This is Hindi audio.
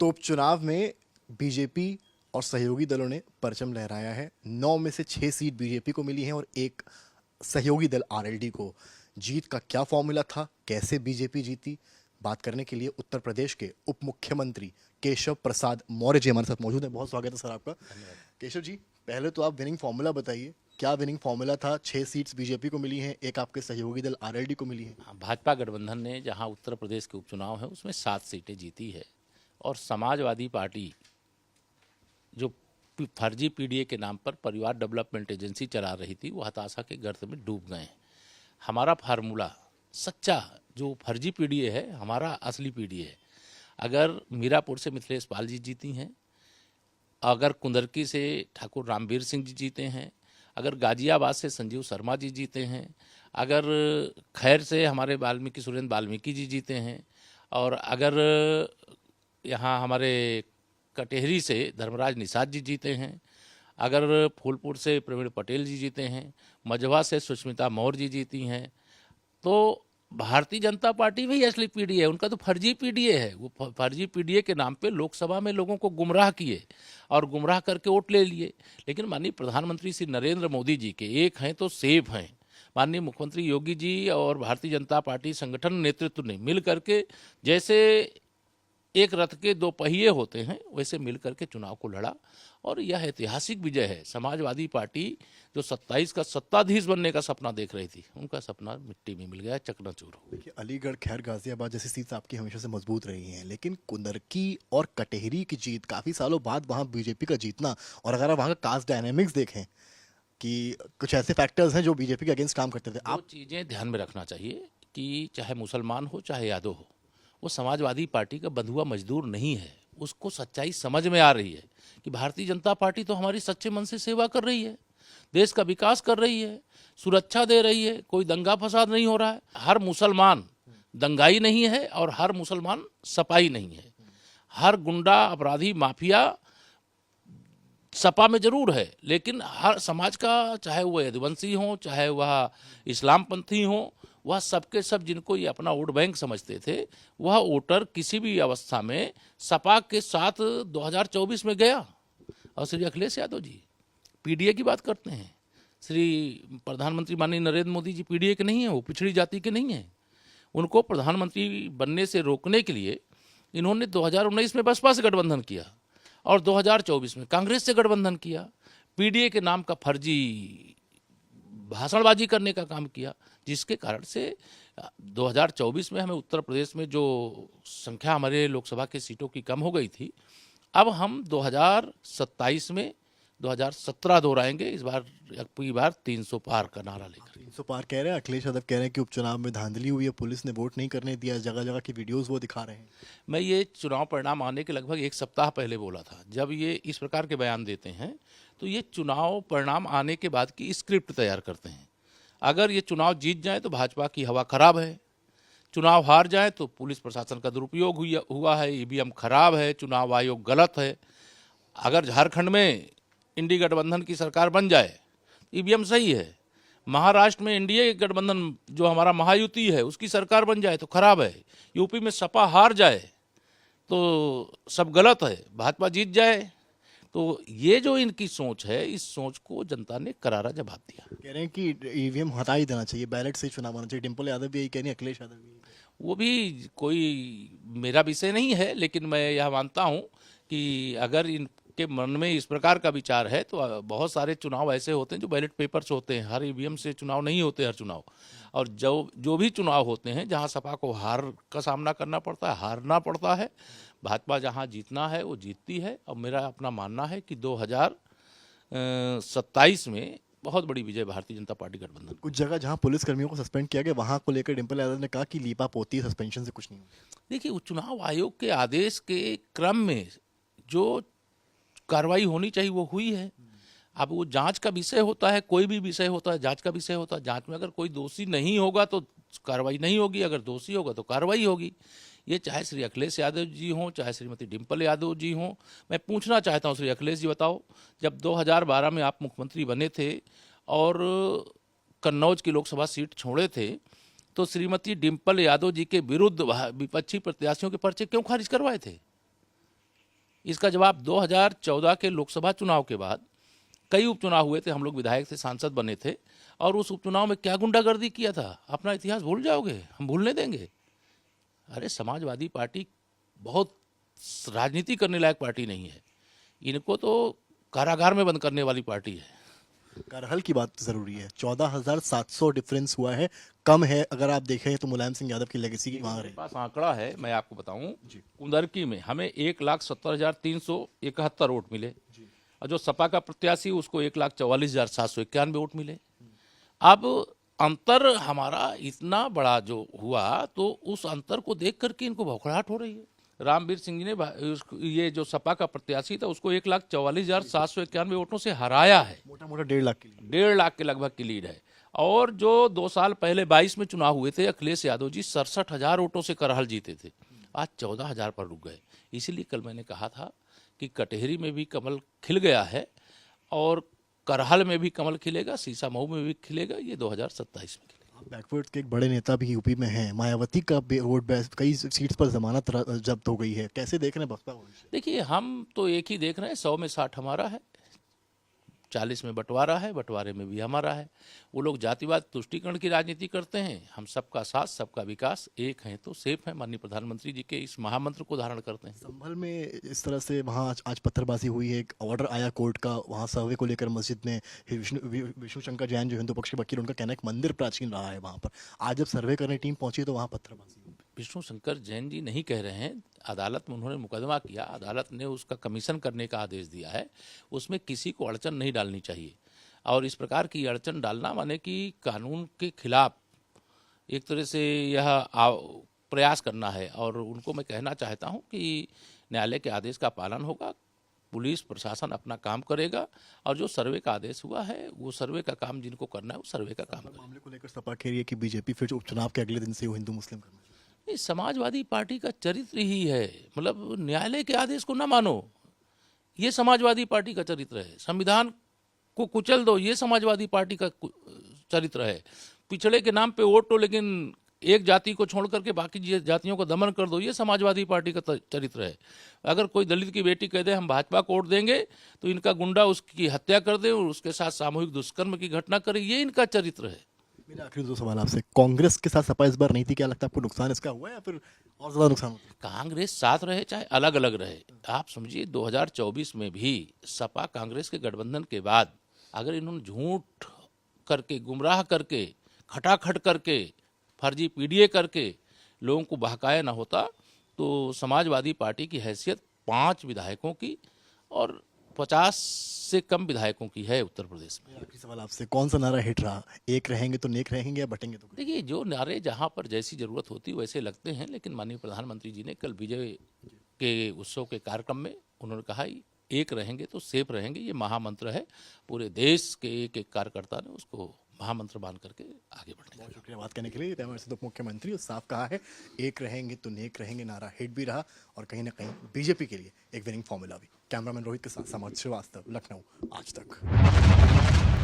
तो उपचुनाव में बीजेपी और सहयोगी दलों ने परचम लहराया है। 9 में से 6 सीट बीजेपी को मिली हैं और एक सहयोगी दल आरएलडी को। जीत का क्या फॉर्मूला था, कैसे बीजेपी जीती, बात करने के लिए उत्तर प्रदेश के उप मुख्यमंत्री केशव प्रसाद मौर्य जी हमारे साथ मौजूद हैं। बहुत स्वागत है सर आपका। केशव जी, पहले तो आप विनिंग फॉर्मूला बताइए, क्या विनिंग फॉर्मूला था? 6 सीट्स बीजेपी को मिली हैं, एक आपके सहयोगी दल आरएलडी को मिली है। भाजपा गठबंधन ने जहां उत्तर प्रदेश के उपचुनाव है उसमें 7 सीटें जीती है और समाजवादी पार्टी जो फर्जी पीडीए के नाम पर परिवार डेवलपमेंट एजेंसी चला रही थी वो हताशा के गर्त में डूब गए हैं। हमारा फार्मूला सच्चा, जो फर्जी पीडीए है हमारा असली पीडीए है। अगर मीरापुर से मिथिलेश पाल जी जीती हैं, अगर कुंदरकी से ठाकुर रामवीर सिंह जी जीते हैं, अगर गाजियाबाद से संजीव शर्मा जी जीते हैं, अगर खैर से हमारे वाल्मीकि सुरेंद्र वाल्मीकि जी जीते हैं, और अगर यहाँ हमारे कटेहरी से धर्मराज निषाद जी जीते हैं, अगर फूलपुर से प्रवीण पटेल जी जीते हैं, मझवा से सुष्मिता मौर्य जी जीती हैं, तो भारतीय जनता पार्टी में ही असली पीडीए है। उनका तो फर्जी पीडीए है। वो फर्जी पीडीए के नाम पे लोकसभा में लोगों को गुमराह किए और गुमराह करके वोट ले लिए। लेकिन माननीय प्रधानमंत्री श्री नरेंद्र मोदी जी के एक हैं तो सेफ हैं। माननीय मुख्यमंत्री योगी जी और भारतीय जनता पार्टी संगठन नेतृत्व ने मिल करके, जैसे एक रथ के 2 पहिए होते हैं, वैसे मिल करके चुनाव को लड़ा और यह ऐतिहासिक विजय है। समाजवादी पार्टी जो 27 का सत्ताधीश बनने का सपना देख रही थी, उनका सपना मिट्टी में मिल गया, चकनाचूर हो। देखिए, अलीगढ़, खैर, गाजियाबाद जैसी सीट्स आपकी हमेशा से मजबूत रही हैं, लेकिन कुंदरकी और कटेहरी की जीत काफ़ी सालों बाद वहाँ बीजेपी का जीतना, और अगर आप वहाँ का कास्ट डायनेमिक्स देखें कि कुछ ऐसे फैक्टर्स हैं जो बीजेपी के अगेंस्ट काम करते थे। आप चीज़ें ध्यान में रखना चाहिए कि चाहे मुसलमान हो चाहे यादव हो, वो समाजवादी पार्टी का बंधुआ मजदूर नहीं है। उसको सच्चाई समझ में आ रही है कि भारतीय जनता पार्टी तो हमारी सच्चे मन से सेवा कर रही है, देश का विकास कर रही है, सुरक्षा दे रही है, कोई दंगा फसाद नहीं हो रहा है। हर मुसलमान दंगाई नहीं है और हर मुसलमान सपाई नहीं है। हर गुंडा, अपराधी, माफिया सपा में जरूर है, लेकिन हर समाज का, चाहे वह यदुवंशी हो चाहे वह इस्लामपंथी हो, वह सबके सब जिनको ये अपना वोट बैंक समझते थे, वह वोटर किसी भी अवस्था में सपा के साथ 2024 में गया। और श्री अखिलेश यादव जी पीडीए की बात करते हैं। श्री प्रधानमंत्री माननीय नरेंद्र मोदी जी पीडीए के नहीं हैं, वो पिछड़ी जाति के नहीं हैं। उनको प्रधानमंत्री बनने से रोकने के लिए इन्होंने 2019 में बसपा से गठबंधन किया और 2024 में कांग्रेस से गठबंधन किया। पीडीए के नाम का फर्जी भाषणबाजी करने का काम किया, जिसके कारण से 2024 में हमें उत्तर प्रदेश में जो संख्या हमारे लोकसभा के सीटों की कम हो गई थी, अब हम 2027 में 2017 दोहराएंगे। इस बार पूरी बार 300 पार का नारा लेकर। 300 पार कह रहे हैं। अखिलेश यादव कह रहे हैं कि उपचुनाव में धांधली हुई है, पुलिस ने वोट नहीं करने दिया, जगह जगह की वीडियोस वो दिखा रहे हैं। मैं ये चुनाव परिणाम आने के लगभग 1 सप्ताह पहले बोला था। जब ये इस प्रकार के बयान देते हैं तो ये चुनाव परिणाम आने के बाद की स्क्रिप्ट तैयार करते हैं। अगर ये चुनाव जीत जाए तो भाजपा की हवा खराब है, चुनाव हार जाए तो पुलिस प्रशासन का दुरुपयोग हुआ है, ईवीएम खराब है, चुनाव आयोग गलत है। अगर झारखंड में इंडी गठबंधन की सरकार बन जाए, ईवीएम सही है। महाराष्ट्र में एनडीए गठबंधन जो हमारा महायुति है उसकी सरकार बन जाए तो खराब है। यूपी में सपा हार जाए तो सब गलत है। भाजपा जीत जाए तो ये जो इनकी सोच है, इस सोच को जनता ने करारा जवाब दिया। कह रहे हैं कि ईवीएम हटा ही देना चाहिए, बैलेट से चुनाव होना चाहिए। डिम्पल यादव भी यही कह रही है, अखिलेश यादव भी। वो भी कोई मेरा विषय नहीं है, लेकिन मैं यह मानता हूँ कि अगर इनके मन में इस प्रकार का विचार है तो बहुत सारे चुनाव ऐसे होते हैं जो बैलेट पेपर्स होते हैं। हर ईवीएम से चुनाव नहीं होते हर चुनाव। और जो भी चुनाव होते हैं जहाँ सपा को हार का सामना करना पड़ता है, हारना पड़ता है, भाजपा जहाँ जीतना है वो जीतती है। और मेरा अपना मानना है कि 2027 में बहुत बड़ी विजय भारतीय जनता पार्टी गठबंधन। कुछ जगह जहां पुलिस कर्मियों को सस्पेंड किया गया, वहां को लेकर डिम्पल यादव ने कहा कि लीपा पोती सस्पेंशन से कुछ नहीं होगा। देखिए, चुनाव आयोग के आदेश के क्रम में जो कार्रवाई होनी चाहिए वो हुई है। अब वो जांच का विषय होता है, कोई भी विषय होता है जांच का विषय होता है। जांच में अगर कोई दोषी नहीं होगा तो कार्रवाई नहीं होगी, अगर दोषी होगा तो कार्रवाई होगी। ये चाहे श्री अखिलेश यादव जी हों चाहे श्रीमती डिम्पल यादव जी हों। मैं पूछना चाहता हूं, श्री अखिलेश जी बताओ, जब 2012 में आप मुख्यमंत्री बने थे और कन्नौज की लोकसभा सीट छोड़े थे, तो श्रीमती डिम्पल यादव जी के विरुद्ध विपक्षी प्रत्याशियों के पर्चे क्यों खारिज करवाए थे? इसका जवाब 2014 के लोकसभा चुनाव के बाद कई उपचुनाव हुए थे, हम लोग विधायक थे, सांसद बने थे, और उस उपचुनाव में क्या गुंडागर्दी किया था, अपना इतिहास भूल जाओगे, हम भूलने देंगे? अरे समाजवादी पार्टी बहुत राजनीति करने लायक पार्टी नहीं है, इनको तो कारागार में बंद करने वाली पार्टी है। करहल की बात जरूरी है, 14,700 डिफरेंस हुआ है, कम है अगर आप देखें तो मुलायम सिंह यादव की लेगेसी की वहां मेरे रही। पास आंकड़ा है, मैं आपको बताऊं, कुंदरकी में हमें 1,70,371 वोट मिले, और जो सपा का प्रत्याशी उसको 1,44,791 वोट मिले। अब अंतर हमारा इतना बड़ा जो हुआ, तो उस अंतर को देख करके इनको भौखड़ाहट हो रही है। रामवीर सिंह जी ने ये जो सपा का प्रत्याशी था उसको 1,44,791 वोटों से हराया है। मोटा मोटा 1.5 लाख के लिए। 1.5 लाख के लगभग की लीड है। और जो 2 साल पहले 22 में चुनाव हुए थे, अखिलेश यादव जी 67,000 वोटों से करहल जीते थे, आज 14,000 पर रुक गए। इसीलिए कल मैंने कहा था कि कटहरी में भी कमल खिल गया है, और करहल में भी कमल खिलेगा, सीसामऊ में भी खिलेगा, ये 2027 में खिलेगा। बैकवर्ड के एक बड़े नेता भी यूपी में हैं, मायावती का वोट कई सीट्स पर जमानत जब्त हो गई है, कैसे देख रहे हैं बसपा भविष्य? देखिए, हम तो एक ही देख रहे हैं, 100 में 60 हमारा है, 40 में बंटवारा है, बंटवारे में भी हमारा है। वो लोग जातिवाद तुष्टीकरण की राजनीति करते हैं, हम सबका साथ सबका विकास, एक हैं तो सेफ हैं, माननीय प्रधानमंत्री जी के इस महामंत्र को धारण करते हैं। संभल में इस तरह से वहाँ आज पत्थरबाजी हुई है, एक ऑर्डर आया कोर्ट का वहाँ सर्वे को लेकर मस्जिद में, विष्णु शंकर जैन जो हिंदू पक्ष के वकील, उनका कहना है कि मंदिर प्राचीन रहा है वहाँ पर, आज जब सर्वे करने टीम पहुंची तो वहाँ पत्थरबाजी हुई। विष्णु शंकर जैन जी नहीं कह रहे हैं, अदालत में उन्होंने मुकदमा किया, अदालत ने उसका कमीशन करने का आदेश दिया है, उसमें किसी को अड़चन नहीं डालनी चाहिए। और इस प्रकार की अड़चन डालना माने कि कानून के खिलाफ एक तरह से यह प्रयास करना है। और उनको मैं कहना चाहता हूं कि न्यायालय के आदेश का पालन होगा, पुलिस प्रशासन अपना काम करेगा, और जो सर्वे का आदेश हुआ है वो सर्वे का काम जिनको करना है वो सर्वे का काम करेगा। मामले को लेकर सपा कह रही है कि बीजेपी फिर उपचुनाव के अगले दिन से वो हिंदू मुस्लिम करना चाहिए। ये समाजवादी पार्टी का चरित्र ही है, मतलब न्यायालय के आदेश को ना मानो, ये समाजवादी पार्टी का चरित्र है। संविधान को कुचल दो, ये समाजवादी पार्टी का चरित्र है। पिछड़े के नाम पे वोट लो, लेकिन एक जाति को छोड़ करके बाकी जातियों को दमन कर दो, ये समाजवादी पार्टी का चरित्र है। अगर कोई दलित की बेटी कह दे हम भाजपा को वोट देंगे, तो इनका गुंडा उसकी हत्या कर दे और उसके साथ सामूहिक दुष्कर्म की घटना करे, ये इनका चरित्र है। मेरा आखिरी 2 सवाल आपसे, कांग्रेस के साथ सपा इस बार नहीं थी, क्या लगता है आपको नुकसान इसका हुआ है या फिर और ज्यादा नुकसान होता है? कांग्रेस साथ रहे चाहे अलग अलग रहे, आप समझिए 2024 में भी सपा कांग्रेस के गठबंधन के बाद अगर इन्होंने झूठ करके, गुमराह करके, खटाखट करके, फर्जी पीडीए करके लोगों को बहकाया ना होता, तो समाजवादी पार्टी की हैसियत 5 विधायकों की और 50 से कम विधायकों की है उत्तर प्रदेश में। आखिरी सवाल आपसे, कौन सा नारा हिट रहा, एक रहेंगे तो नेक रहेंगे या बटेंगे तो? देखिए, जो नारे जहाँ पर जैसी जरूरत होती वैसे लगते हैं, लेकिन माननीय प्रधानमंत्री जी ने कल विजय के उत्सव के कार्यक्रम में उन्होंने कहा एक रहेंगे तो सेफ रहेंगे, ये महामंत्र है। पूरे देश के एक एक कार्यकर्ता ने उसको महामंत्र मान करके आगे बढ़ने का। बहुत शुक्रिया बात करने के लिए। तैमूर से उप मुख्यमंत्री साफ कहा है, एक रहेंगे तो नेक रहेंगे नारा हिट भी रहा, और कहीं ना कहीं बीजेपी के लिए एक विनिंग फॉर्मूला भी। कैमरामैन रोहित के साथ समर्थ श्रीवास्तव, लखनऊ, आज तक।